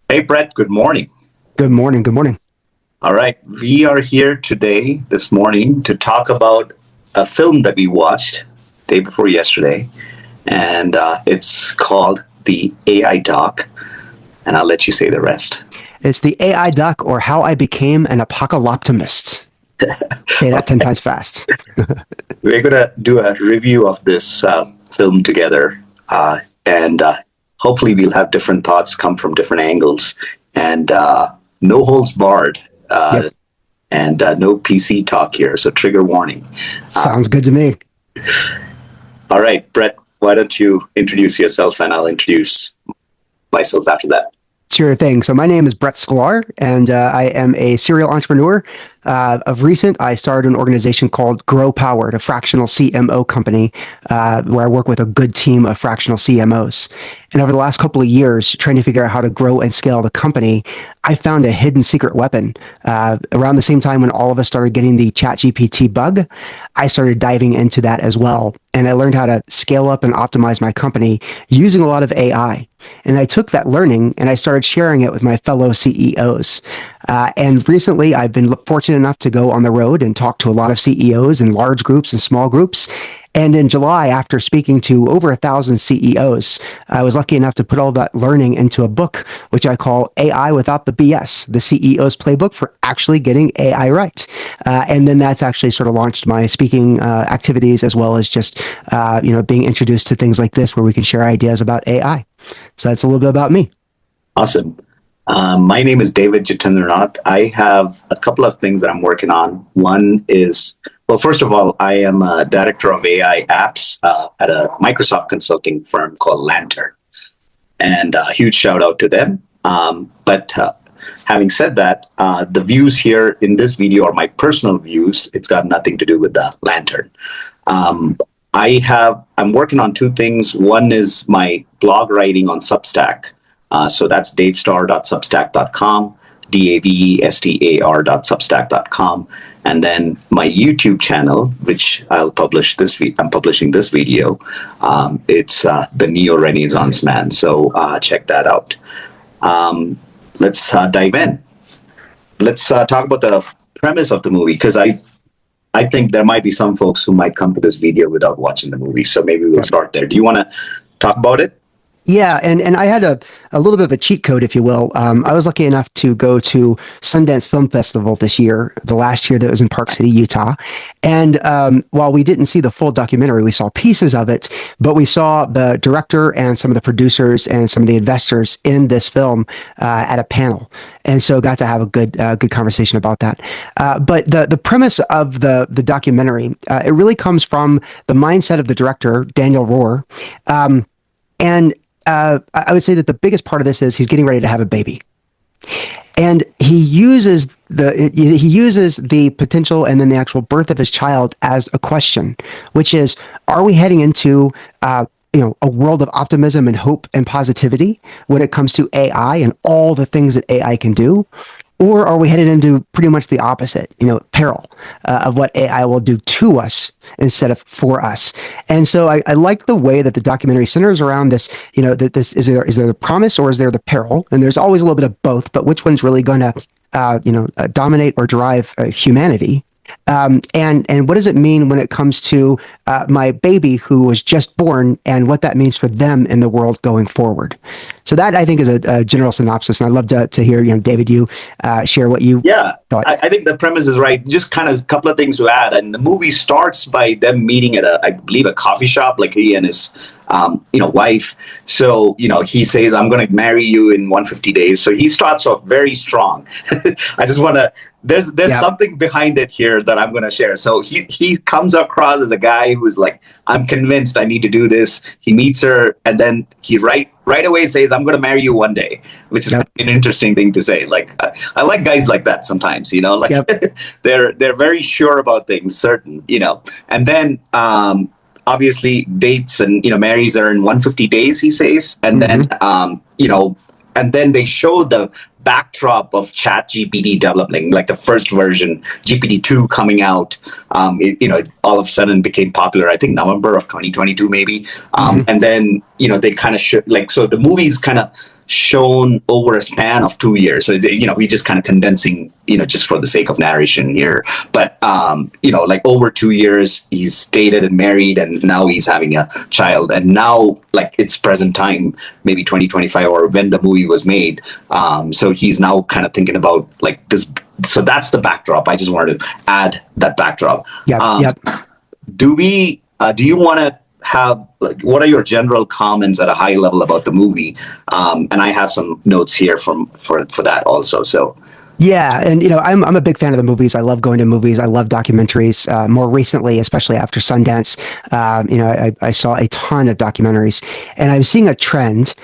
Hey, Brett, good morning. Good morning. Good morning. All right, we are here today, this morning, to talk about a film that we watched day before yesterday, and it's called The AI Doc, and I'll let you say the rest. It's the AI duck or how I became an apocalyptimist. Say that 10 times fast. We're going to do a review of this film together, and hopefully, we'll have different thoughts come from different angles, and no holds barred. Yep. And no PC talk here, so trigger warning. Sounds good to me. All right, Brett, why don't you introduce yourself and I'll introduce myself after that. Sure thing. So my name is Brett Sklar, and I am a serial entrepreneur. Of recent, I started an organization called Grow Powered, a fractional CMO company, where I work with a good team of fractional CMOs. And over the last couple of years, trying to figure out how to grow and scale the company, I found a hidden secret weapon. Around the same time when all of us started getting the ChatGPT bug, I started diving into that as well. And I learned how to scale up and optimize my company using a lot of AI. And I took that learning and I started sharing it with my fellow CEOs. And recently, I've been fortunate enough to go on the road and talk to a lot of CEOs in large groups and small groups. And in July, after speaking to over 1,000 CEOs, I was lucky enough to put all that learning into a book, which I call AI Without the BS, the CEO's Playbook for Actually Getting AI Right. And then that's actually sort of launched my speaking activities, as well as just being introduced to things like this where we can share ideas about AI. So that's a little bit about me. Awesome. My name is David Jitindranath. I have a couple of things that I'm working on. One is, well, first of all, I am a director of AI apps at a Microsoft consulting firm called Lantern. And a huge shout out to them. But having said that, the views here in this video are my personal views. It's got nothing to do with the Lantern. I'm working on two things. One is my blog writing on Substack. So that's davestar.substack.com, davestar.substack.com. And then my YouTube channel, which I'll publish this week. I'm publishing this video. It's the Neo Renaissance Man. So check that out. Let's dive in. Let's talk about the premise of the movie, because I think there might be some folks who might come to this video without watching the movie. So maybe we'll start there. Do you want to talk about it? Yeah, and I had a little bit of a cheat code, if you will. I was lucky enough to go to Sundance Film Festival this year, the last year that was in Park City, Utah. And while we didn't see the full documentary, we saw pieces of it, but we saw the director and some of the producers and some of the investors in this film at a panel. And so got to have a good conversation about that. But the premise of the documentary, it really comes from the mindset of the director, Daniel Rohr. And I would say that the biggest part of this is he's getting ready to have a baby, and he uses the potential and then the actual birth of his child as a question, which is: are we heading into a world of optimism and hope and positivity when it comes to AI and all the things that AI can do? Or are we headed into pretty much the opposite, peril of what AI will do to us instead of for us? And so I like the way that the documentary centers around this, that this is there the promise or is there the peril? And there's always a little bit of both, but which one's really going to, dominate or drive humanity? And what does it mean when it comes to my baby who was just born and what that means for them in the world going forward? So that, I think, is a general synopsis. And I'd love to hear, David, you share what you thought. I think the premise is right. Just kind of a couple of things to add. And the movie starts by them meeting at I believe, a coffee shop, like he and his wife. So, he says, I'm going to marry you in 150 days. So he starts off very strong. I just want to, there's something behind it here that I'm going to share. So he comes across as a guy who's like, I'm convinced I need to do this. He meets her and then he right away says, I'm going to marry you one day, which is an interesting thing to say. Like, I like guys like that sometimes, they're very sure about things, certain, and then, obviously dates and marries her in 150 days, he says, and then and then they show the backdrop of ChatGPT developing, like the first version, GPT-2 coming out. All of a sudden became popular. I think November of 2022 maybe. And then they kind of so the movie's kind of shown over a span of 2 years. So, we're just kind of condensing, just for the sake of narration here. But, like over 2 years, he's dated and married, and now he's having a child. And now, like, it's present time, maybe 2025, or when the movie was made. So he's now kind of thinking about like this. So that's the backdrop. I just wanted to add that backdrop. Yep. Do you want to have, like, what are your general comments at a high level about the movie? And I have some notes here for that also. So Yeah, and I'm a big fan of the movies. I love going to movies. I love documentaries. More recently, especially after Sundance, I saw a ton of documentaries, and I'm seeing a trend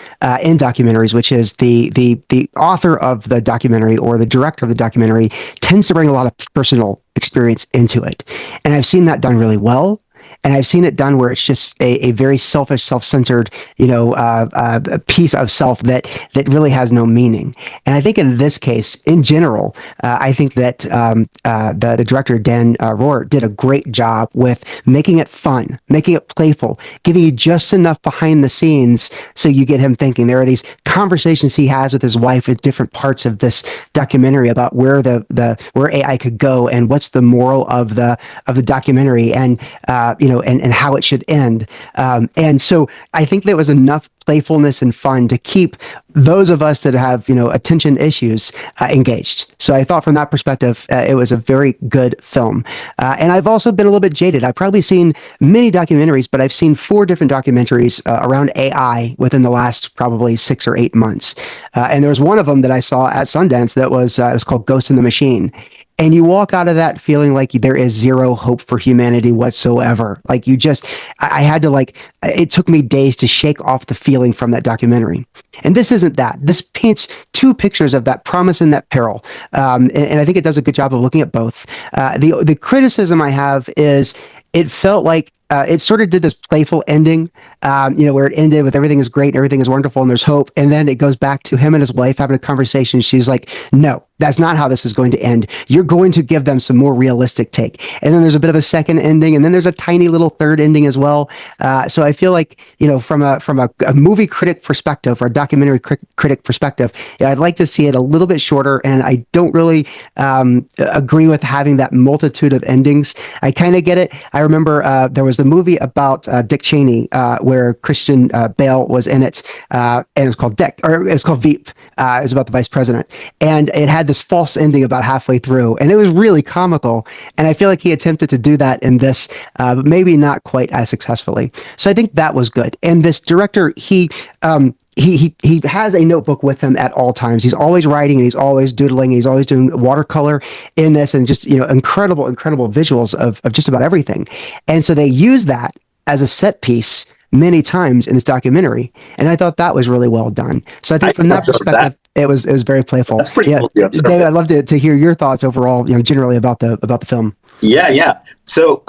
in documentaries, which is the author of the documentary or the director of the documentary tends to bring a lot of personal experience into it, and I've seen that done really well. And I've seen it done where it's just a very selfish, self-centered, piece of self that really has no meaning. And I think in this case, in general, I think that the director Dan Rohr did a great job with making it fun, making it playful, giving you just enough behind the scenes so you get him thinking. There are these conversations he has with his wife at different parts of this documentary about where where AI could go and what's the moral of the documentary, and and how it should end. And so I think there was enough playfulness and fun to keep those of us that have, attention issues engaged. So I thought from that perspective, it was a very good film. And I've also been a little bit jaded. I've probably seen many documentaries, but I've seen 4 different documentaries around AI within the last probably 6 or 8 months. And there was one of them that I saw at Sundance that was it was called Ghost in the Machine. And you walk out of that feeling like there is zero hope for humanity whatsoever. Like I had to it took me days to shake off the feeling from that documentary. And this isn't that. This paints 2 pictures of that promise and that peril. And I think it does a good job of looking at both. The criticism I have is it felt like it sort of did this playful ending, where it ended with everything is great and everything is wonderful and there's hope. And then it goes back to him and his wife having a conversation. She's like, no, that's not how this is going to end. You're going to give them some more realistic take. And then there's a bit of a second ending, and then there's a tiny little third ending as well. So I feel like, from a movie critic perspective or a documentary critic perspective, I'd like to see it a little bit shorter. And I don't really agree with having that multitude of endings. I kind of get it. I remember there was the movie about Dick Cheney where Christian Bale was in it, and it was called Veep. It was about the vice president, and it had this false ending about halfway through, and it was really comical. And I feel like he attempted to do that in this, but maybe not quite as successfully. So I think that was good. And this director, he has a notebook with him at all times. He's always writing, and he's always doodling, and he's always doing watercolor in this, and just incredible visuals of just about everything. And so they use that as a set piece many times in this documentary, and I thought that was really well done. So I think from that perspective, it was very playful. That's pretty cool. David, I'd love to hear your thoughts overall, generally about the film. Yeah. So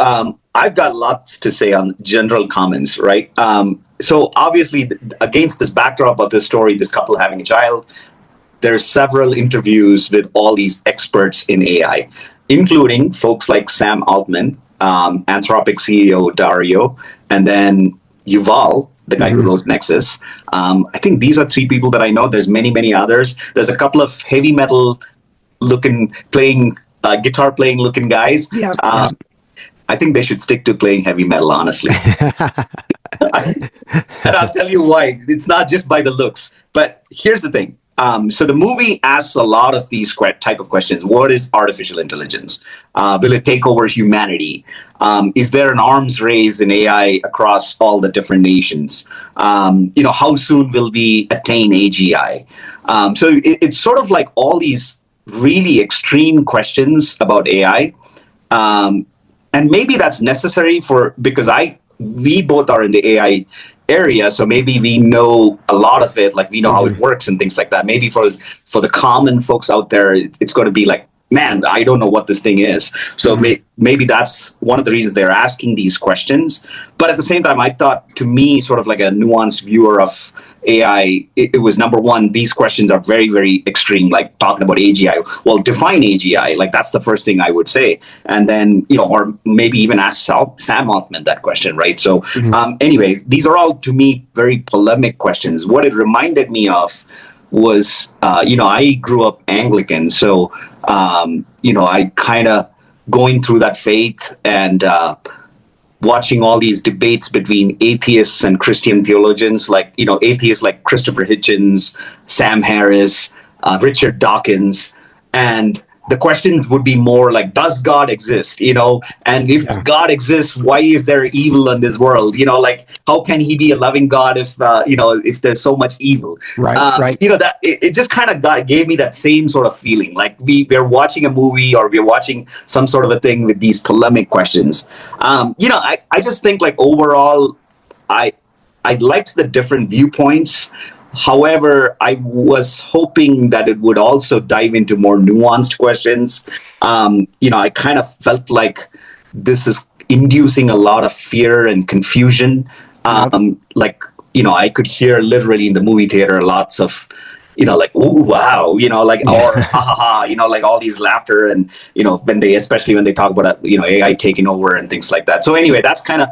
I've got lots to say on general comments, right? So obviously, against this backdrop of this story, this couple having a child, there's several interviews with all these experts in AI, including folks like Sam Altman, Anthropic CEO Dario, and then Yuval, the guy who wrote Nexus. I think these are 3 people that I know. There's many others. There's a couple of heavy metal guitar playing looking guys. Yeah. I think they should stick to playing heavy metal, honestly. And I'll tell you why. It's not just by the looks. But here's the thing. So the movie asks a lot of these type of questions. What is artificial intelligence? Will it take over humanity? Is there an arms race in AI across all the different nations? How soon will we attain AGI? So it's sort of like all these really extreme questions about AI. And maybe that's necessary because we both are in the AI area, so maybe we know a lot of it, like we know how it works and things like that. Maybe for the common folks out there, it's going to be like man, I don't know what this thing is. So maybe that's one of the reasons they're asking these questions. But at the same time, I thought, to me, sort of like a nuanced viewer of AI, it was number one, these questions are very, very extreme, like talking about AGI. Well, define AGI. Like, that's the first thing I would say. And then, or maybe even ask Sam Altman that question, right? So, anyways, these are all, to me, very polemic questions. What it reminded me of was, I grew up Anglican. So, I kind of going through that faith and watching all these debates between atheists and Christian theologians, like, atheists like Christopher Hitchens, Sam Harris, Richard Dawkins. And the questions would be more like, does God exist? And if God exists, why is there evil in this world? Like, how can he be a loving God if, if there's so much evil? Right. That it just kind of gave me that same sort of feeling. Like we're watching a movie or we're watching some sort of a thing with these polemic questions. I just think, like, overall, I liked the different viewpoints. However, I was hoping that it would also dive into more nuanced questions. I kind of felt like this is inducing a lot of fear and confusion. I could hear literally in the movie theater lots of, like, oh, wow, like, or ha ha ha, like all these laughter and, especially when they talk about, AI taking over and things like that. So anyway, that's kind of,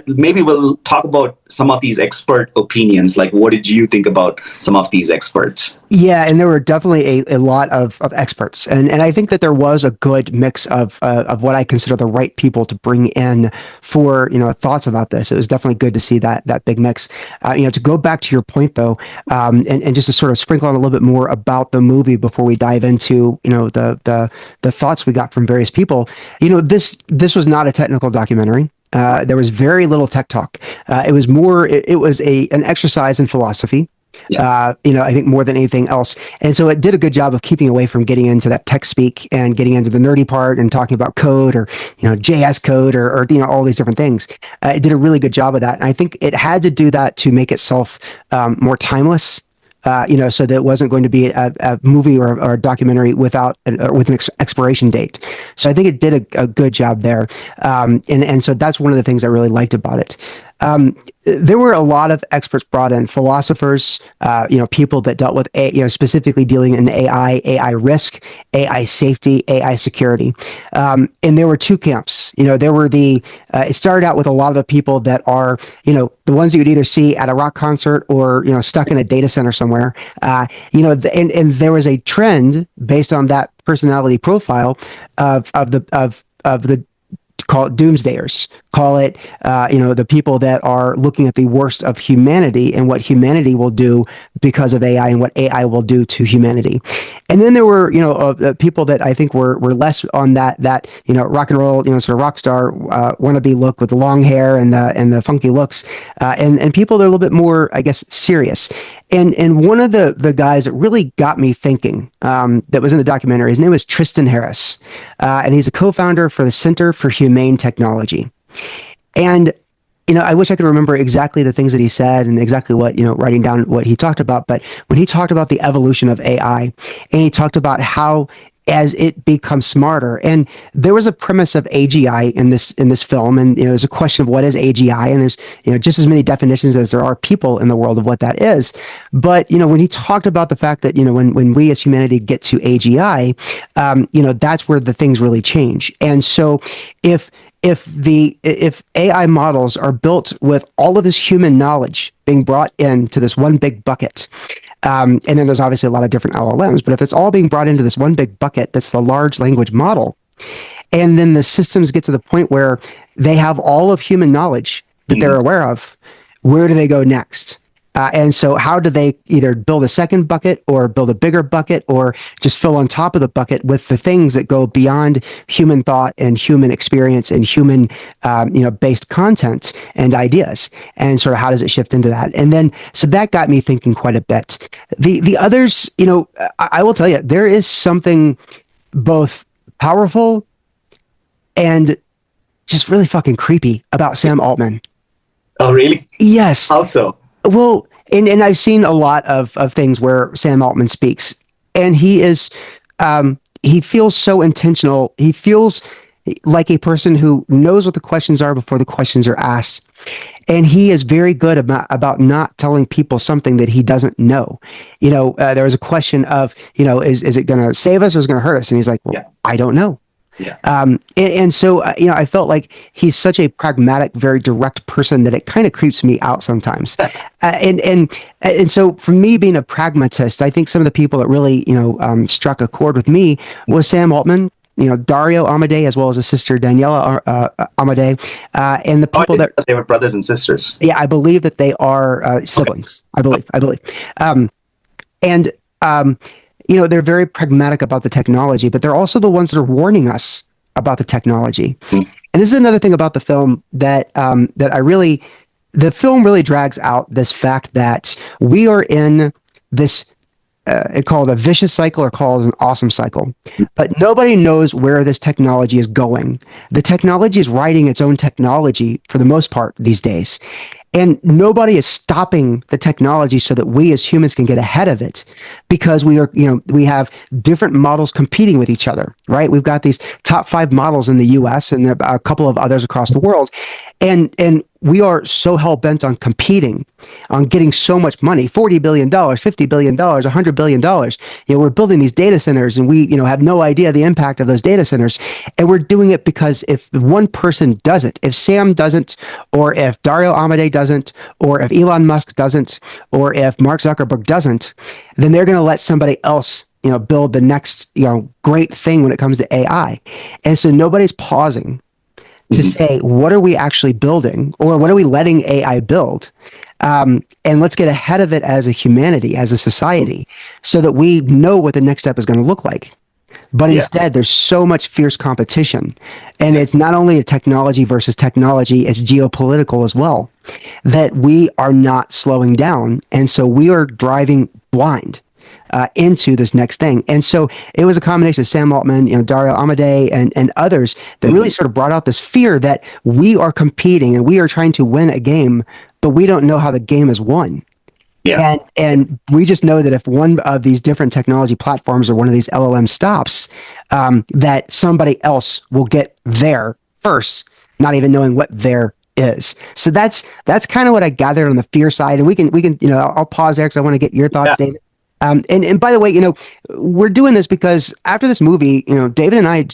maybe we'll talk about some of these expert opinions. Like, what did you think about some of these experts? Yeah, and there were definitely a lot of experts, and I think that there was a good mix of what I consider the right people to bring in for thoughts about this. It was definitely good to see that big mix. To go back to your point though, and just to sort of sprinkle on a little bit more about the movie before we dive into the thoughts we got from various people. This was not a technical documentary. There was very little tech talk. It was more. It was an exercise in philosophy. Yeah. I think more than anything else. And so it did a good job of keeping away from getting into that tech speak and getting into the nerdy part and talking about code or, JS code or all these different things. It did a really good job of that. And I think it had to do that to make itself more timeless. So that it wasn't going to be a movie or a documentary with an expiration date. So I think it did a good job there. And so that's one of the things I really liked about it. There were a lot of experts brought in, philosophers, people that dealt with, specifically dealing in AI risk, AI safety, AI security. And there were two camps. There were it started out with a lot of the people that are, the ones you would either see at a rock concert or, stuck in a data center somewhere. And there was a trend based on that personality profile of the call it doomsdayers, call it, the people that are looking at the worst of humanity and what humanity will do because of AI and what AI will do to humanity. And then there were, people that I think were less on that rock and roll, sort of rock star wannabe look with the long hair and the funky looks, and people that are a little bit more, I guess, serious. And one of the guys that really got me thinking, that was in the documentary, his name was Tristan Harris, and he's a co-founder for the Center for Humane Technology. And I wish I could remember exactly the things that he said and exactly what, writing down what he talked about. But when he talked about the evolution of AI, and he talked about how as it becomes smarter, and there was a premise of AGI in this film, and there's a question of what is AGI, and there's just as many definitions as there are people in the world of what that is. But when he talked about the fact that when we as humanity get to AGI, that's where the things really change. And so if AI models are built with all of this human knowledge being brought into this one big bucket, and then there's obviously a lot of different LLMs, but if it's all being brought into this one big bucket, that's the large language model, and then the systems get to the point where they have all of human knowledge that they're aware of, where do they go next? And so how do they either build a second bucket or build a bigger bucket or just fill on top of the bucket with the things that go beyond human thought and human experience and human, based content and ideas? And sort of how does it shift into that? And then, so that got me thinking quite a bit. The others, I will tell you, there is something both powerful and just really fucking creepy about Sam Altman. Oh, really? Yes. Also. Well, and I've seen a lot of things where Sam Altman speaks, and he is, he feels so intentional. He feels like a person who knows what the questions are before the questions are asked. And he is very good about not telling people something that he doesn't know. There was a question of, is it going to save us or is it going to hurt us? And he's like, well, Yeah. I don't know. Yeah. And so, I felt like he's such a pragmatic, very direct person that it kind of creeps me out sometimes. And so for me being a pragmatist, I think some of the people that really, struck a chord with me was Sam Altman, Dario Amodei, as well as his sister Daniela Amodei, and the Oh, I people didn't that, know they were brothers and sisters. yeah, I believe that they are Okay. siblings. I believe. And they're very pragmatic about the technology, but they're also the ones that are warning us about the technology. Mm. And this is another thing about the film the film really drags out this fact that we are in this it called a vicious cycle or called an awesome cycle. But nobody knows where this technology is going. The technology is writing its own technology for the most part these days. And nobody is stopping the technology so that we as humans can get ahead of it because we have different models competing with each other, right? We've got these top 5 models in the US and a couple of others across the world. And we are so hell bent on competing, on getting so much money, $40 billion, $50 billion, $100 billion. We're building these data centers and we, have no idea the impact of those data centers. And we're doing it because if one person does it, if Sam doesn't, or if Dario Amodei doesn't, or if Elon Musk doesn't, or if Mark Zuckerberg doesn't, then they're going to let somebody else build the next, great thing when it comes to AI. And so nobody's pausing to say, what are we actually building or what are we letting AI build? And let's get ahead of it as a humanity, as a society, so that we know what the next step is going to look like. But instead, there's so much fierce competition. And it's not only a technology versus technology, it's geopolitical as well, that we are not slowing down. And so we are driving blind into this next thing. And so it was a combination of Sam Altman, Dario Amodei, and others that really sort of brought out this fear that we are competing and we are trying to win a game, but we don't know how the game is won. Yeah. And we just know that if one of these different technology platforms or one of these LLM stops, that somebody else will get there first, not even knowing what there is. So that's kind of what I gathered on the fear side. And we can I'll pause there because I want to get your thoughts, Yeah. David. And by the way, we're doing this because after this movie, David and I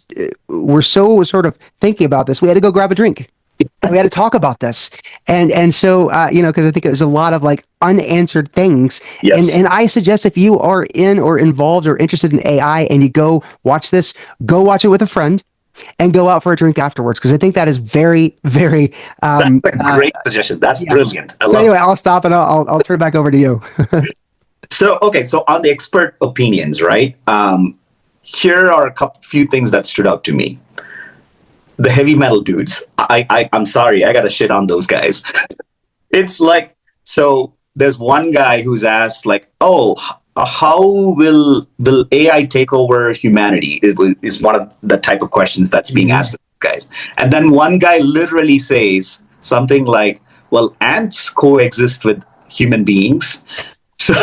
were so sort of thinking about this. We had to go grab a drink. We had to talk about this, and so because I think there's a lot of like unanswered things. Yes. And I suggest if you are in or involved or interested in AI and you go watch this, go watch it with a friend. And go out for a drink afterwards because I think that is very, very. That's a great suggestion. That's brilliant. I So love anyway, it. I'll stop and I'll turn it back over to you. So, okay. So on the expert opinions, right? Here are few things that stood out to me. The heavy metal dudes. I'm sorry. I got to shit on those guys. It's like, so there's one guy who's asked like, oh, how will AI take over humanity? Is one of the type of questions that's being asked of these guys. And then one guy literally says something like, well, ants coexist with human beings. So,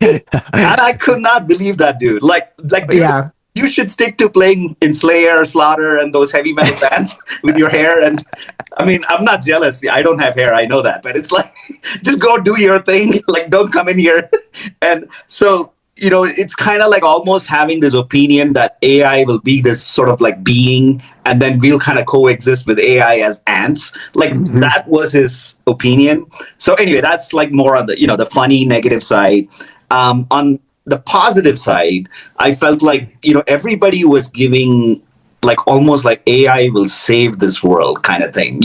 and I could not believe that, dude. Dude, Yeah. you should stick to playing in Slayer, Slaughter, and those heavy metal bands with your hair. And I mean, I'm not jealous. I don't have hair. I know that. But it's like, just go do your thing. Like, don't come in here. And so, it's kind of like almost having this opinion that AI will be this sort of like being, and then we'll kind of coexist with AI as ants. Like, that was his opinion. So anyway, that's like more on the, the funny negative side. On the positive side, I felt like, everybody was giving like almost like AI will save this world kind of thing.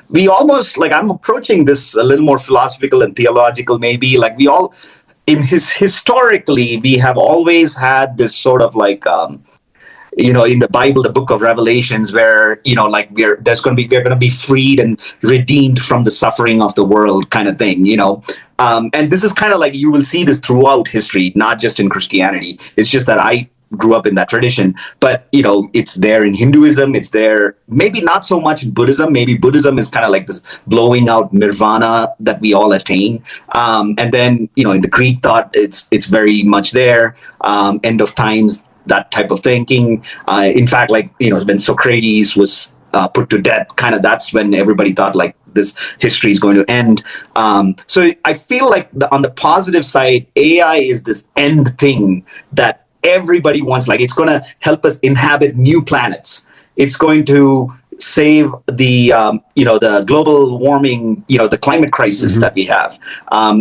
We almost like, I'm approaching this a little more philosophical and theological, maybe. Like we all, historically, we have always had this sort of like, in the Bible, the book of Revelations, where, like we're going to be freed and redeemed from the suffering of the world kind of thing, and this is kind of like, you will see this throughout history, not just in Christianity. It's just that I grew up in that tradition, but it's there in Hinduism. It's there, maybe not so much in Buddhism. Maybe Buddhism is kind of like this blowing out nirvana that we all attain. And then, in the Greek thought, it's very much there. End of times, that type of thinking. In fact, like, when Socrates was put to death, kind of that's when everybody thought like this history is going to end. So I feel like on the positive side, AI is this end thing that everybody wants. Like, it's going to help us inhabit new planets. It's going to save the global warming, the climate crisis that we have.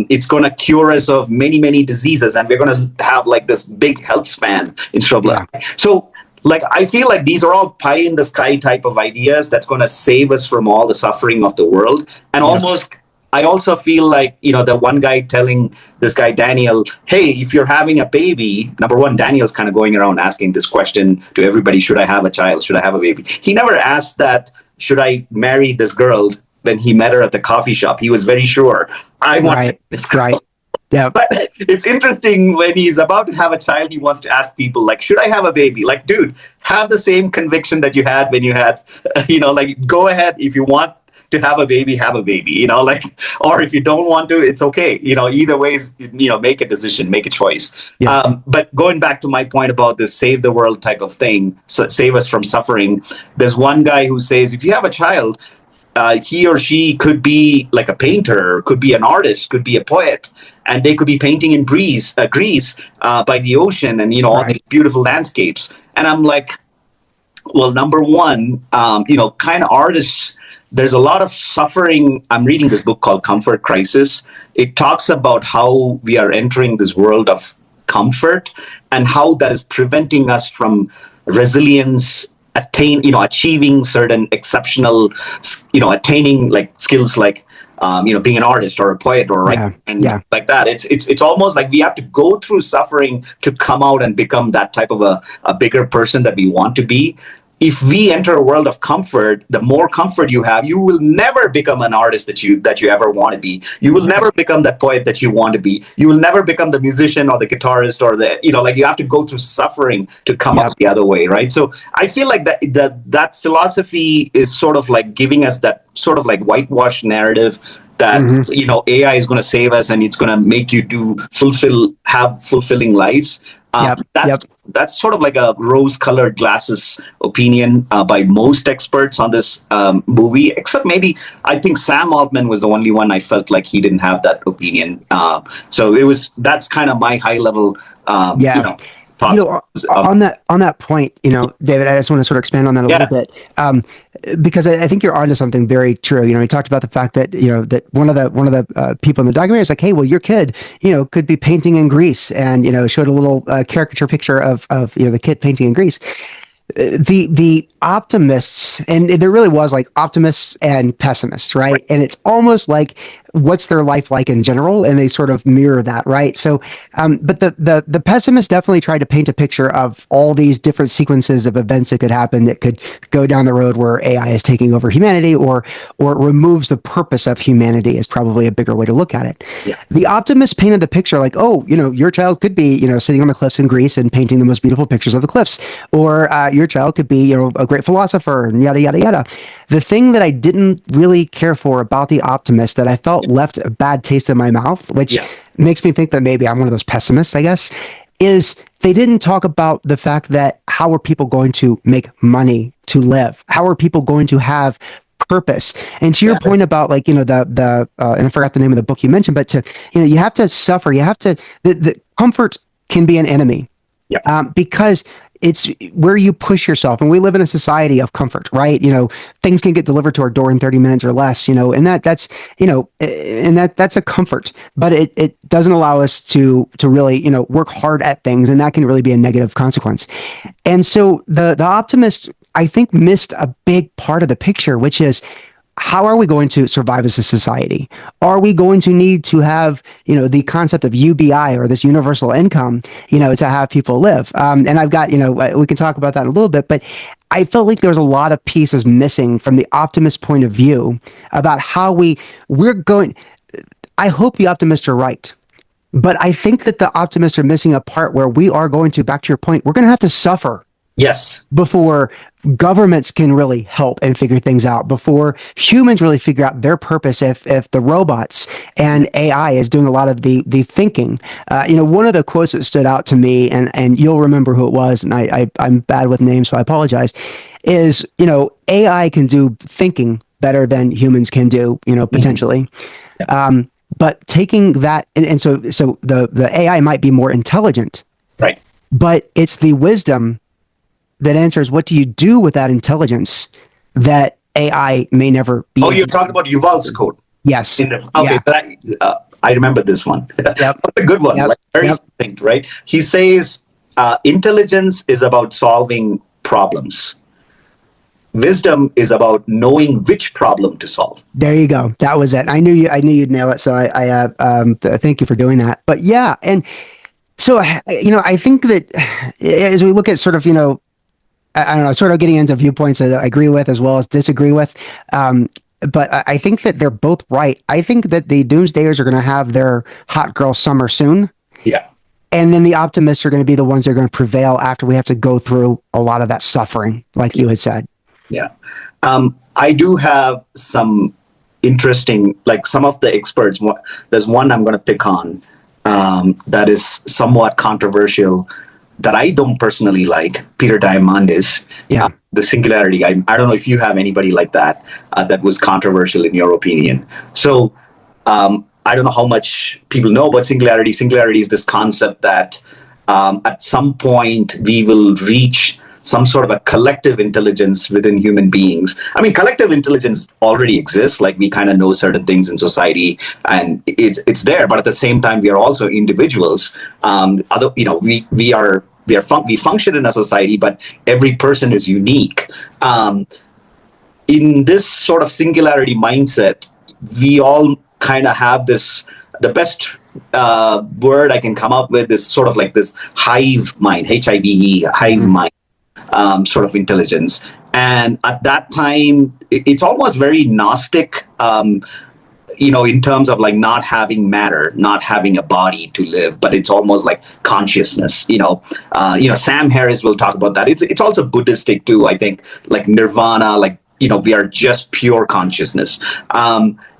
It's going to cure us of many diseases, and we're going to have like this big health span instead of so. Like, I feel like these are all pie in the sky type of ideas that's going to save us from all the suffering of the world. And almost, I also feel like, the one guy telling this guy, Daniel, hey, if you're having a baby, number one, Daniel's kind of going around asking this question to everybody, should I have a child? Should I have a baby? He never asked that, should I marry this girl when he met her at the coffee shop? He was very sure, I want this girl. Right. Yeah. But it's interesting when he's about to have a child, he wants to ask people, like, should I have a baby? Like, dude, have the same conviction that you had when you had, like, go ahead. If you want to have a baby, like, or if you don't want to, it's okay. Either ways, make a decision, make a choice. Yeah. But going back to my point about this save the world type of thing, so save us from suffering. There's one guy who says, if you have a child, he or she could be like a painter, could be an artist, could be a poet, and they could be painting in Greece by the ocean, and all these beautiful landscapes. And I'm like, well, number one, kind of artists, there's a lot of suffering. I'm reading this book called Comfort Crisis. It talks about how we are entering this world of comfort and how that is preventing us from resilience, achieving certain exceptional, attaining like skills like, being an artist or a poet or like that. It's almost like we have to go through suffering to come out and become that type of a bigger person that we want to be. If we enter a world of comfort, the more comfort you have, you will never become an artist that you ever want to be. You will never become that poet that you want to be. You will never become the musician or the guitarist or you have to go through suffering to come up the other way, right? So I feel like that philosophy is sort of like giving us that sort of like whitewash narrative that AI is going to save us and it's going to make you have fulfilling lives. That's sort of like a rose-colored glasses opinion by most experts on this movie, except maybe I think Sam Altman was the only one I felt like he didn't have that opinion. So that's kind of my high-level thoughts. On that point, David, I just want to sort of expand on that a little bit, because I think you're onto something very true. You talked about the fact that that one of the people in the documentary is like, hey, well, your kid, could be painting in Greece, and showed a little caricature picture of the kid painting in Greece. The optimists, and there really was like optimists and pessimists, right? And it's almost like, what's their life like in general, and they sort of mirror that, right? So but the pessimists definitely tried to paint a picture of all these different sequences of events that could happen that could go down the road where AI is taking over humanity, or removes the purpose of humanity, is probably a bigger way to look at it. The optimists painted the picture like, oh, your child could be sitting on the cliffs in Greece and painting the most beautiful pictures of the cliffs, or your child could be a great philosopher, and yada yada yada. The thing that I didn't really care for about the optimist, that I felt left a bad taste in my mouth, which makes me think that maybe I'm one of those pessimists, I guess, is they didn't talk about the fact that how are people going to make money to live? How are people going to have purpose? And to your point about like, and I forgot the name of the book you mentioned, but you have to suffer. You have to, the comfort can be an enemy. Because it's where you push yourself, and we live in a society of comfort, right? Things can get delivered to our door in 30 minutes or less, and that's a comfort, but it doesn't allow us to really, work hard at things, and that can really be a negative consequence. And so the optimist, I think, missed a big part of the picture, which is, how are we going to survive as a society? Are we going to need to have, the concept of UBI, or this universal income, to have people live? And I've got, we can talk about that in a little bit, but I felt like there was a lot of pieces missing from the optimist point of view about how we're going. I hope the optimists are right, but I think that the optimists are missing a part where we are going to, back to your point, we're going to have to suffer Yes. before governments can really help and figure things out, before humans really figure out their purpose. If the robots and AI is doing a lot of the thinking, one of the quotes that stood out to me, and you'll remember who it was, and I'm bad with names, so I apologize, is, AI can do thinking better than humans can do, Mhm. potentially. But taking that, and so the AI might be more intelligent, Right. but it's the wisdom that answers what do you do with that intelligence that AI may never be Oh, able you're to talking do. about Yuval's quote. Yes. Okay, Yeah. I remember this one. Yep. That's a good one. Yep. Like very Yep. succinct, right? He says, intelligence is about solving problems. Wisdom is about knowing which problem to solve. There you go. That was it. I knew you'd nail it. So thank you for doing that. But yeah. And so, I think that as we look at sort of, I don't know, sort of getting into viewpoints that I agree with as well as disagree with. But I think that they're both right. I think that the doomsdayers are going to have their hot girl summer soon. Yeah, And then the optimists are going to be the ones that are going to prevail after we have to go through a lot of that suffering, like you had said. yeah. I do have some interesting, like some of the experts. There's one I'm going to pick on that is somewhat controversial that I don't personally like. Peter Diamandis, Yeah. the singularity guy. I don't know if you have anybody like that that was controversial in your opinion. So I don't know how much people know about singularity. Singularity is this concept that at some point we will reach some sort of a collective intelligence within human beings. I mean, collective intelligence already exists. Like we kind of know certain things in society, and it's there. But at the same time, we are also individuals. We function in a society, but every person is unique. In this sort of singularity mindset, we all kind of have this. The best word I can come up with is sort of like this hive mind, HIVE, hive Mm-hmm. mind sort of intelligence. And at that time, it's almost very Gnostic, in terms of like not having matter, not having a body to live, but it's almost like consciousness. Sam Harris will talk about that. It's also Buddhistic too. I think like nirvana, like we are just pure consciousness.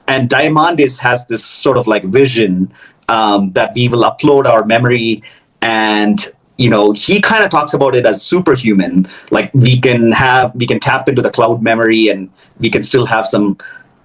And Diamandis has this sort of like vision that we will upload our memory and he kind of talks about it as superhuman. Like we can tap into the cloud memory and we can still have some.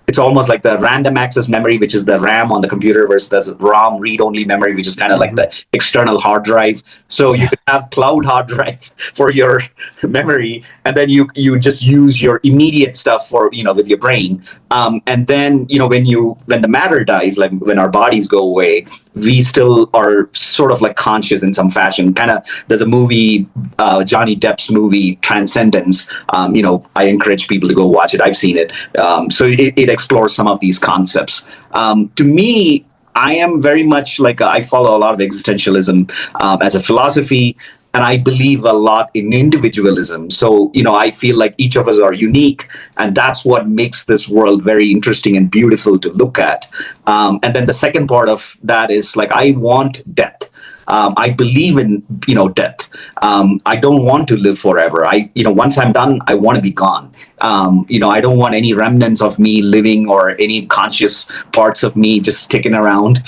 It's almost like the random access memory, which is the RAM on the computer, versus the ROM read-only memory, which is kind of like Mm-hmm. the external hard drive. So you Yeah. can have cloud hard drive for your memory, and then you just use your immediate stuff for with your brain. And then when the matter dies, like when our bodies go away, we still are sort of like conscious in some fashion. Kind of, there's a movie, Johnny Depp's movie Transcendence. I encourage people to go watch it. I've seen it. So it explores some of these concepts. To me, I am very much like I follow a lot of existentialism as a philosophy, and I believe a lot in individualism. So I feel like each of us are unique, and that's what makes this world very interesting and beautiful to look at. And then the second part of that is like I want death. I believe in death. I don't want to live forever. Once I'm done, I want to be gone. I don't want any remnants of me living or any conscious parts of me just sticking around.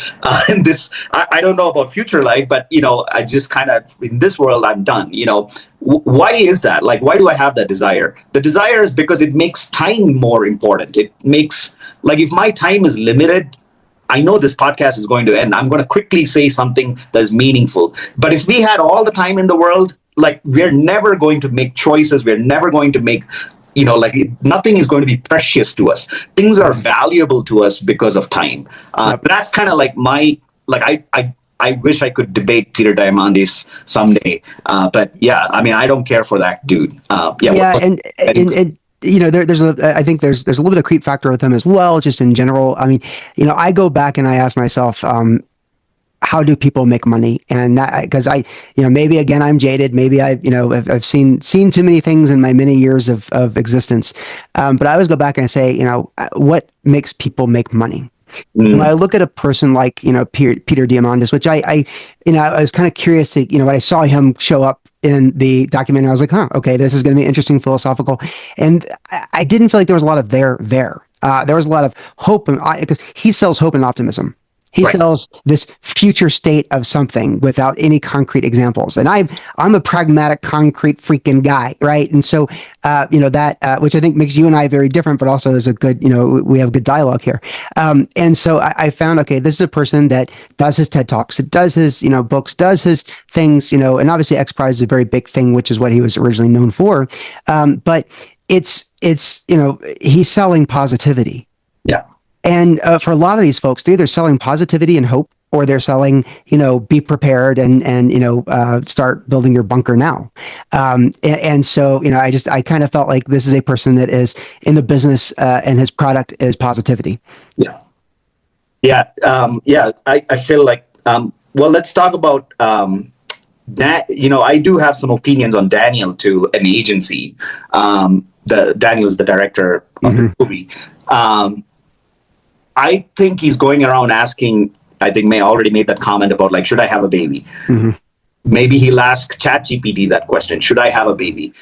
And this, I don't know about future life, but I just kind of in this world I'm done. Why is that? Like, why do I have that desire? The desire is because it makes time more important. It makes like if my time is limited, I know this podcast is going to end. I'm going to quickly say something that's meaningful. But if we had all the time in the world, like we're never going to make choices. We're never going to make, like nothing is going to be precious to us. Things are valuable to us because of time. Yep. That's kind of like I wish I could debate Peter Diamandis someday. But yeah, I mean, I don't care for that dude. Yeah. And I think there's a little bit of creep factor with him as well, just in general. I mean, I go back and I ask myself, how do people make money? And that, because maybe again, I'm jaded. Maybe I've seen too many things in my many years of existence. But I always go back and I say, what makes people make money? When I look at a person like, Peter Diamandis, which I was kind of curious to, when I saw him show up in the documentary. I was like, huh, okay, this is going to be interesting, philosophical. And I didn't feel like there was a lot of there. There was a lot of hope, because he sells hope and optimism. He Right. sells this future state of something without any concrete examples. And I'm a pragmatic, concrete freaking guy, right? And so, that, which I think makes you and I very different, but also is a good, we have good dialogue here. And so I found, okay, this is a person that does his TED Talks, it does his, books, does his things, and obviously X Prize is a very big thing, which is what he was originally known for. But it's, he's selling positivity. Yeah. And for a lot of these folks, they're either selling positivity and hope, or they're selling, be prepared and start building your bunker now. And so, I kind of felt like this is a person that is in the business, and his product is positivity. Yeah. Yeah. I feel like, well, let's talk about that. I do have some opinions on Daniel to an agency. Daniel is the director of the movie. I think he's going around asking, I think May already made that comment about, like, should I have a baby? Maybe he'll ask ChatGPT that question, should I have a baby?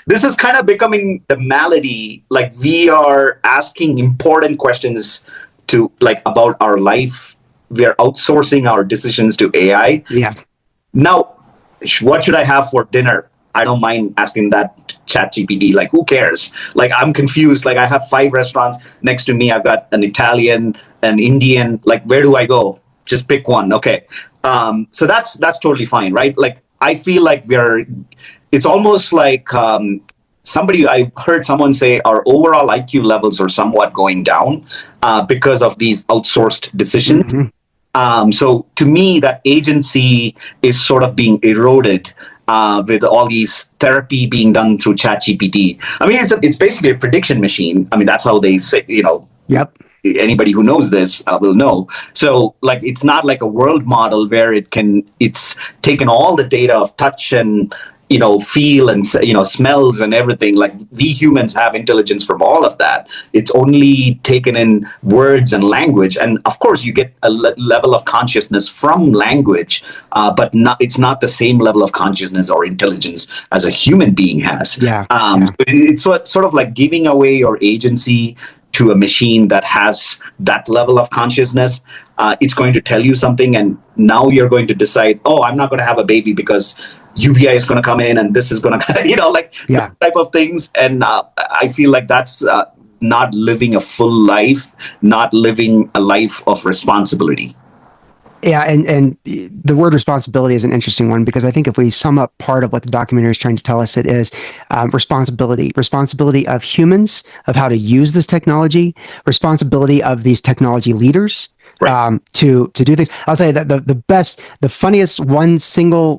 This is kind of becoming the malady. Like, we are asking important questions to, like, about our life. We're outsourcing our decisions to AI. Yeah. Now, what should I have for dinner? I don't mind asking that ChatGPT. Like, who cares? Like, I'm confused. Like, I have 5 restaurants next to me. I've got an Italian, an Indian. Like, where do I go? Just pick one. Okay. So that's totally fine, right? Like, I feel like it's almost like I heard someone say our overall IQ levels are somewhat going down because of these outsourced decisions. So to me, that agency is sort of being eroded with all these therapy being done through ChatGPT. I mean, it's basically a prediction machine. I mean, that's how they say, Yep. Anybody who knows this will know. So, like, it's not like a world model where it's taken all the data of touch and, feel and, smells and everything. Like, we humans have intelligence from all of that. It's only taken in words and language. And of course, you get a level of consciousness from language, but it's not the same level of consciousness or intelligence as a human being has. Yeah. So it's sort of like giving away your agency to a machine that has that level of consciousness. It's going to tell you something, and now you're going to decide, oh, I'm not going to have a baby because UBI is going to come in and this is going to, type of things. And I feel like that's not living a full life, not living a life of responsibility. Yeah, and the word responsibility is an interesting one, because I think if we sum up part of what the documentary is trying to tell us, it is responsibility of humans, of how to use this technology, responsibility of these technology leaders, Right. to do things. I'll tell you that the funniest one single,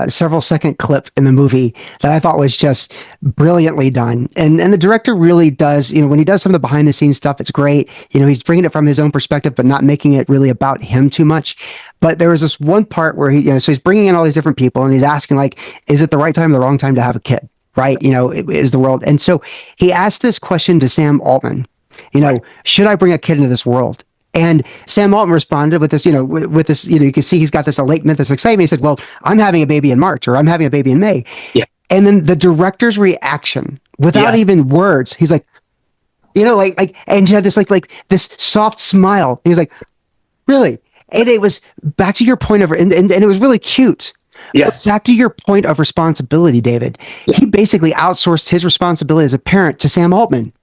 several second clip in the movie that I thought was just brilliantly done. And the director really does, when he does some of the behind the scenes stuff, it's great. He's bringing it from his own perspective, but not making it really about him too much. But there was this one part where so he's bringing in all these different people, and he's asking, like, is it the right time or the wrong time to have a kid? Right. Is the world. And so he asked this question to Sam Altman, should I bring a kid into this world? And Sam Altman responded with this, you can see he's got this elation, this excitement. He said, well, I'm having a baby in March, or I'm having a baby in May. Yeah. And then the director's reaction, without even words, he's like, and she had this like this soft smile. He's like, really? And it was back to your point of, and it was really cute. Yes. But back to your point of responsibility, David. Yeah. He basically outsourced his responsibility as a parent to Sam Altman.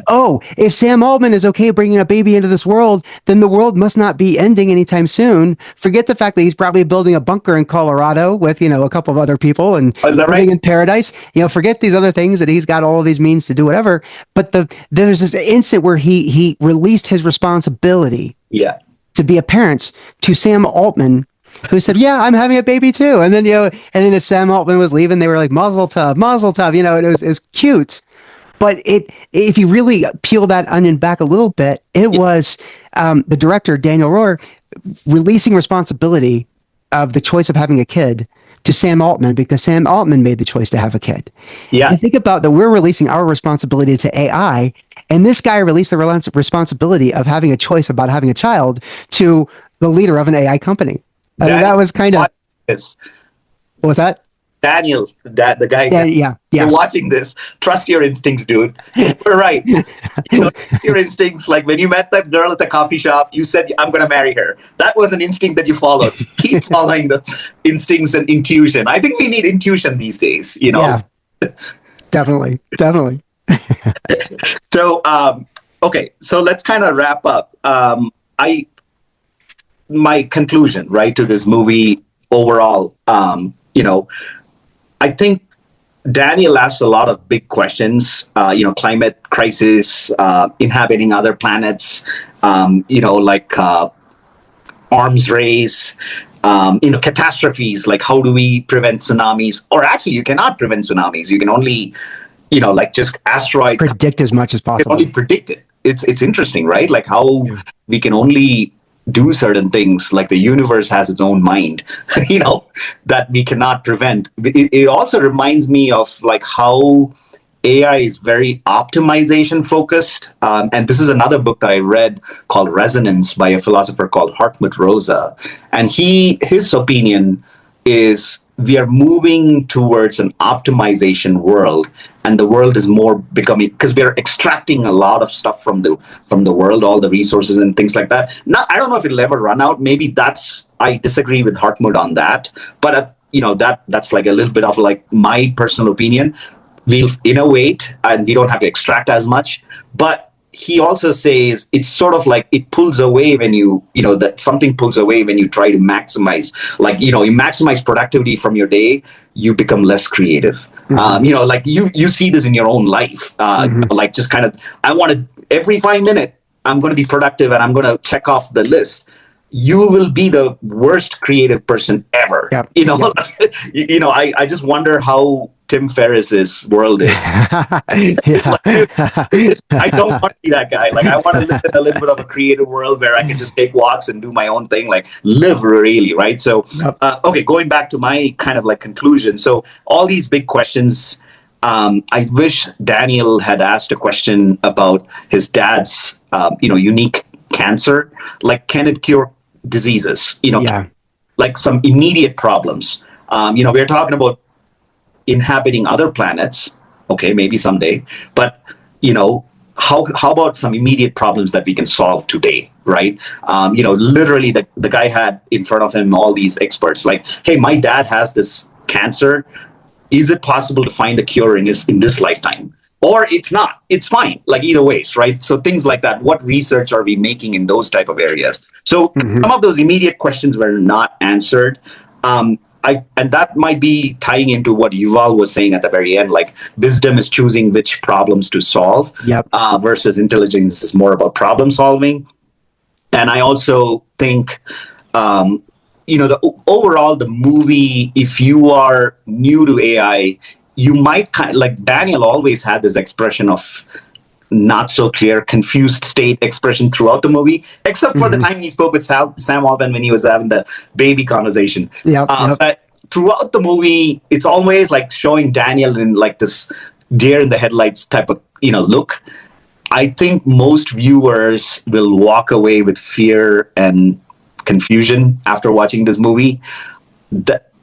Oh, if Sam Altman is okay bringing a baby into this world, then the world must not be ending anytime soon. Forget the fact that he's probably building a bunker in Colorado with, a couple of other people and living in paradise. Forget these other things that he's got all of these means to do whatever. But there's this instant where he released his responsibility to be a parent to Sam Altman, who said, yeah, I'm having a baby too. And then, as Sam Altman was leaving, they were like, Mazel tov, and it was cute. But if you really peel that onion back a little bit, it was the director, Daniel Rohr, releasing responsibility of the choice of having a kid to Sam Altman, because Sam Altman made the choice to have a kid. Yeah. And think about that. We're releasing our responsibility to AI, and this guy released the responsibility of having a choice about having a child to the leader of an AI company. That was kind of. What was that? Daniel, that the guy Yeah, that yeah, you're yeah. watching this, trust your instincts, dude. You're right. Trust your instincts. Like when you met that girl at the coffee shop, you said, I'm going to marry her. That was an instinct that you followed. Keep following the instincts and intuition. I think we need intuition these days, Yeah, definitely, definitely. So, okay, so let's kind of wrap up. I My conclusion, right, to this movie overall, I think Daniel asks a lot of big questions, climate crisis, inhabiting other planets, like arms race, catastrophes, like how do we prevent tsunamis? Or actually, you cannot prevent tsunamis. You can only, like just asteroid Predict as much as can only possible. predict it. It's interesting, right? Like how Yeah. we can only do certain things, like the universe has its own mind, that we cannot prevent. It also reminds me of like how AI is very optimization focused. And this is another book that I read called Resonance by a philosopher called Hartmut Rosa. And his opinion is we are moving towards an optimization world, and the world is more becoming, because we are extracting a lot of stuff from the world, all the resources and things like that. Now I don't know if it'll ever run out. Maybe that's, I disagree with Hartmut on that, but that's like a little bit of like my personal opinion. We'll innovate and we don't have to extract as much, but he also says it's sort of like it pulls away when that something pulls away when you try to maximize, like, you maximize productivity from your day, you become less creative. Hmm. Like you see this in your own life, Hmm. like just kind of, I want to, every 5 minutes, I'm going to be productive and I'm going to check off the list. You will be the worst creative person ever. Yep. Yep. I just wonder how Tim Ferriss's world is. Yeah. Like, dude, I don't want to be that guy. Like, I want to live in a little bit of a creative world where I can just take walks and do my own thing, like live really, right? So, Yep. okay, going back to my kind of like conclusion. So, all these big questions. I wish Daniel had asked a question about his dad's, unique cancer. Like, can it cure diseases? Yeah. Like some immediate problems. We're talking about inhabiting other planets. Okay, maybe someday, but how about some immediate problems that we can solve today, right? Literally, the guy had in front of him all these experts. Like, hey, my dad has this cancer. Is it possible to find a cure in this lifetime? Or it's not. It's fine. Like either ways, right? So things like that. What research are we making in those type of areas? So Hmm. some of those immediate questions were not answered. And that might be tying into what Yuval was saying at the very end. Like wisdom is choosing which problems to solve, Yep. versus intelligence is more about problem solving. And I also think, overall the movie, if you are new to AI, you might kind of, like Daniel always had this expression of not so clear, confused state expression throughout the movie, except for the Hmm. time he spoke with Sam Altman when he was having the baby conversation. Yep. Yep. But throughout the movie, it's always like showing Daniel in like this deer in the headlights type of look. I think most viewers will walk away with fear and confusion after watching this movie.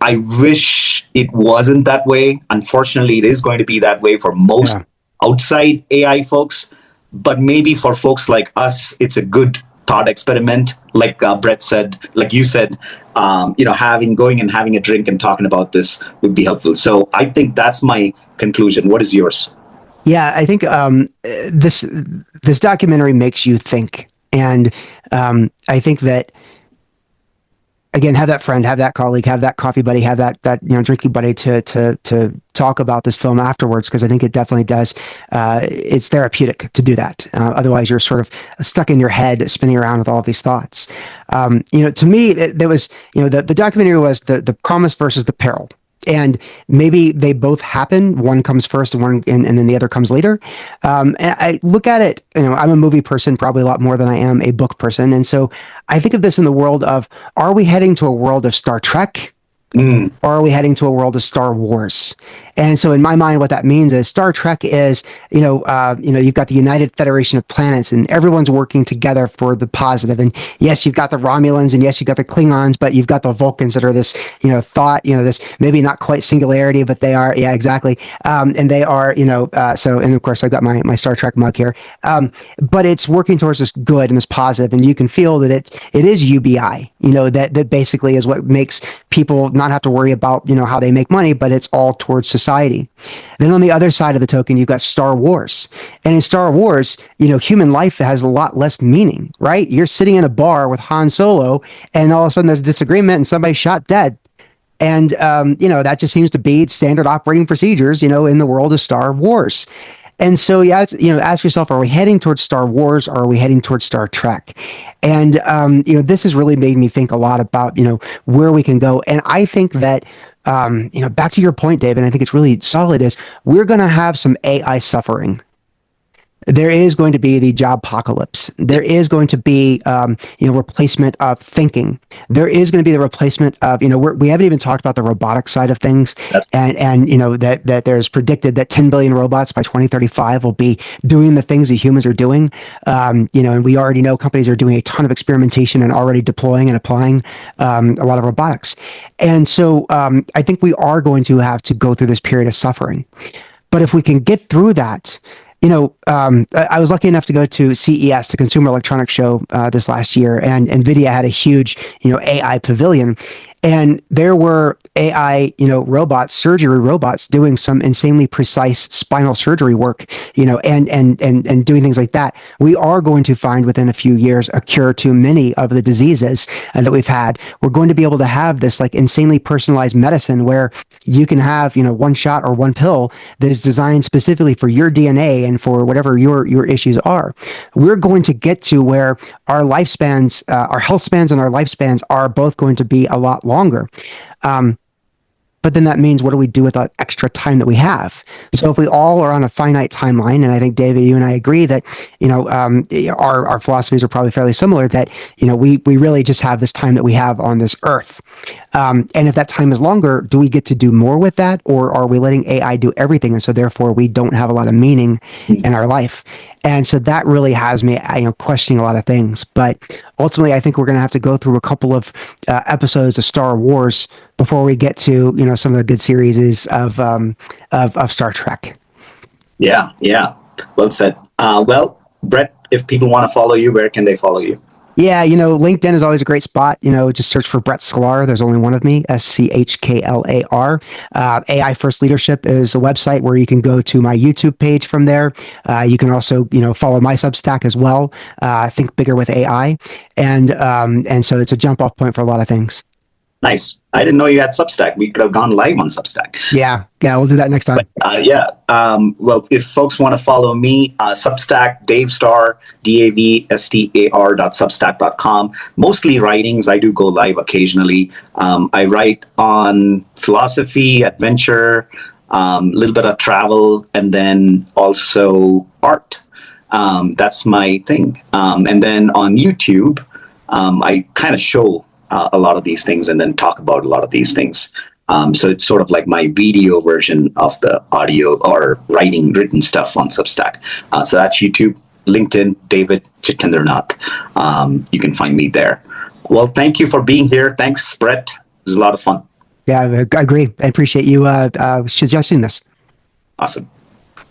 I wish it wasn't that way. Unfortunately, it is going to be that way for most Yeah. outside AI folks. But maybe for folks like us, it's a good thought experiment. Like Brett said, like you said, going and having a drink and talking about this would be helpful. So I think that's my conclusion. What is yours? Yeah, I think this documentary makes you think, and I think that again, have that friend, have that colleague, have that coffee buddy, have that drinking buddy to talk about this film afterwards, because I think it definitely does. It's therapeutic to do that. Otherwise, you're sort of stuck in your head, spinning around with all these thoughts. To me, there was the documentary was the promise versus the peril. And maybe they both happen. One comes first, and then the other comes later. And I look at it. I'm a movie person, probably a lot more than I am a book person, and so I think of this in the world of: are we heading to a world of Star Trek? Mm. Or are we heading to a world of Star Wars? And so, in my mind, what that means is Star Trek is, you've got the United Federation of Planets, and everyone's working together for the positive. And yes, you've got the Romulans, and yes, you've got the Klingons, but you've got the Vulcans that are this, thought, this maybe not quite singularity, but they are, yeah, exactly. And they are, and of course, I've got my Star Trek mug here. But it's working towards this good and this positive, and you can feel that it is UBI, that basically is what makes people not have to worry about, how they make money, but it's all towards society. Then on the other side of the token, you've got Star Wars. And in Star Wars, human life has a lot less meaning, right? You're sitting in a bar with Han Solo, and all of a sudden there's a disagreement and somebody's shot dead. And, that just seems to be standard operating procedures, in the world of Star Wars. And so, yeah, ask yourself, are we heading towards Star Wars or are we heading towards Star Trek? And, this has really made me think a lot about, where we can go. And I think that, back to your point, David, I think it's really solid is we're going to have some AI suffering. There is going to be the job apocalypse. There is going to be, replacement of thinking. There is going to be the replacement of, we haven't even talked about the robotic side of things. And that there's predicted that 10 billion robots by 2035 will be doing the things that humans are doing. And we already know companies are doing a ton of experimentation and already deploying and applying a lot of robotics. And so I think we are going to have to go through this period of suffering. But if we can get through that, I was lucky enough to go to CES, the Consumer Electronics Show, this last year, and NVIDIA had a huge, AI pavilion. And there were AI, robots, surgery robots doing some insanely precise spinal surgery work, and doing things like that. We are going to find within a few years a cure to many of the diseases that we've had. We're going to be able to have this like insanely personalized medicine where you can have, one shot or one pill that is designed specifically for your DNA and for whatever your issues are. We're going to get to where our lifespans, our health spans and our lifespans are both going to be a lot longer. But then that means what do we do with that extra time that we have? So if we all are on a finite timeline, and I think, David, you and I agree that, our philosophies are probably fairly similar, that, we really just have this time that we have on this earth. And if that time is longer, do we get to do more with that? Or are we letting AI do everything? And so therefore we don't have a lot of meaning in our life. And so that really has me, questioning a lot of things. But ultimately, I think we're going to have to go through a couple of episodes of Star Wars before we get to, some of the good series of Star Trek. Yeah. Well said. Well, Brett, if people want to follow you, where can they follow you? Yeah, LinkedIn is always a great spot. Just search for Brett Sklar. There's only one of me, SCHKLAR. AI First Leadership is a website where you can go to my YouTube page from there. You can also, follow my Substack as well. Think Bigger with AI. And so it's a jump off point for a lot of things. Nice. I didn't know you had Substack. We could have gone live on Substack. Yeah, we'll do that next time. Well, if folks want to follow me, Substack, Dave Star, DAVSTAR.substack.com. Mostly writings. I do go live occasionally. I write on philosophy, adventure, a little bit of travel, and then also art. That's my thing. And then on YouTube, I kind of show a lot of these things and then talk about a lot of these things. So it's sort of like my video version of the audio or written stuff on Substack. So that's YouTube, LinkedIn, David Chittendranath. You can find me there. Well, thank you for being here. Thanks, Brett. It was a lot of fun. Yeah, I agree. I appreciate you suggesting this. Awesome.